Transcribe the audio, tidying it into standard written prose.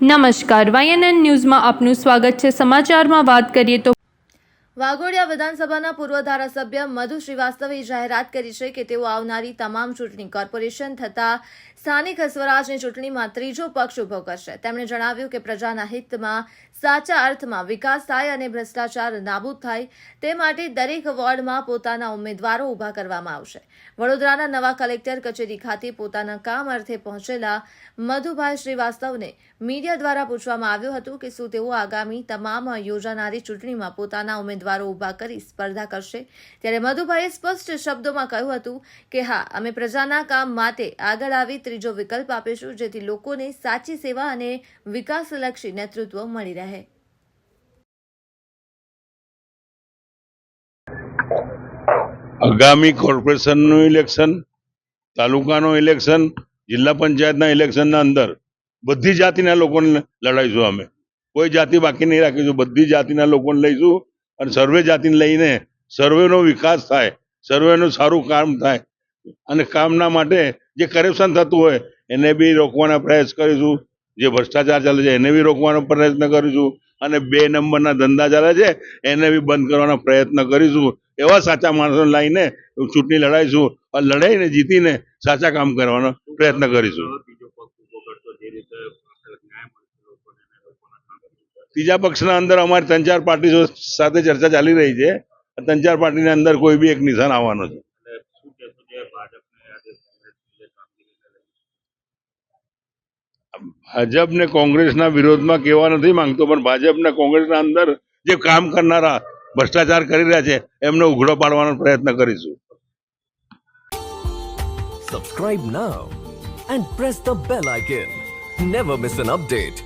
નમસ્કાર, YNN ન્યૂઝમાં આપનું સ્વાગત છે। સમાચારમાં વાત કરીએ તો વાઘોડિયા વિધાનસભાના પૂર્વ ધારાસભ્ય મધુ શ્રીવાસ્તવે જાહેરાત કરી છે કે તેઓ આવનારી તમામ ચૂંટણી કોર્પોરેશન થતા સ્થાનિક સ્વરાજની ચૂંટણીમાં ત્રીજો પક્ષ ઉભો કરશે। તેમણે જણાવ્યું કે પ્રજાના હિતમાં સાચા અર્થમાં વિકાસ થાય અને ભ્રષ્ટાચાર નાબૂદ થાય તે માટે દરેક વોર્ડમાં પોતાના ઉમેદવારો ઊભા કરવામાં આવશે। વડોદરાના નવા કલેક્ટર કચેરી ખાતે પોતાના કામ અર્થે પહોંચેલા મધુભાઈ શ્રીવાસ્તવને મીડિયા દ્વારા પૂછવામાં આવ્યું હતું કે શું તેઓ આગામી તમામ યોજાનારી ચૂંટણીમાં પોતાના ઉમેદવારો ઊભા કરી સ્પર્ધા કરશે। ત્યારે મધુભાઈએ સ્પષ્ટ શબ્દોમાં કહ્યું હતું કે હા, અમે પ્રજાના કામ માટે આગળ આવી ત્રીજો વિકલ્પ આપીશું, જેથી લોકોને સાચી સેવા અને વિકાસલક્ષી નેતૃત્વ મળી રહે। આગામી કોર્પોરેશનનું ઇલેક્શન, તાલુકાનું ઇલેક્શન, જિલ્લા પંચાયતના ઇલેક્શનના અંદર બધી જાતિના લોકોને લડાઈશું। અમે કોઈ જાતિ બાકી નહીં રાખીશું, બધી જાતિના લોકોને લઈશું અને સર્વે જાતિને લઈને સર્વેનો વિકાસ થાય, સર્વેનું સારું કામ થાય અને કામના માટે જે કરપ્શન થતું હોય એને બી રોકવાના પ્રયાસ કરીશું। જે ભ્રષ્ટાચાર ચાલે છે એને બી રોકવાનો પ્રયત્ન કરીશું અને 2 નંબરના ધંધા ચાલે છે એને બી બંધ કરવાનો પ્રયત્ન કરીશું। એવા સાચા માણસોને લાવીને ચૂંટણી લડાઈશું અને લડાઈને જીતીને સાચા કામ કરવાનો પ્રયત્ન કરીશું। ત્રીજા પક્ષના અંદર અમારી 3-4 પાર્ટીઓ સાથે ચર્ચા ચાલી રહી છે। 3-4 પાર્ટીની અંદર કોઈ બી એક નિશાન આવવાનો છે। ભાજપને કોંગ્રેસના વિરોધમાં કહેવા નથી માંગતો, પણ ભાજપને કોંગ્રેસના અંદર જે કામ કરનારા ભ્રષ્ટાચાર કરી રહ્યા છે એમને ઉઘડો પાડવાનો પ્રયત્ન કરીશું। Subscribe now and press the bell icon. Never miss an update.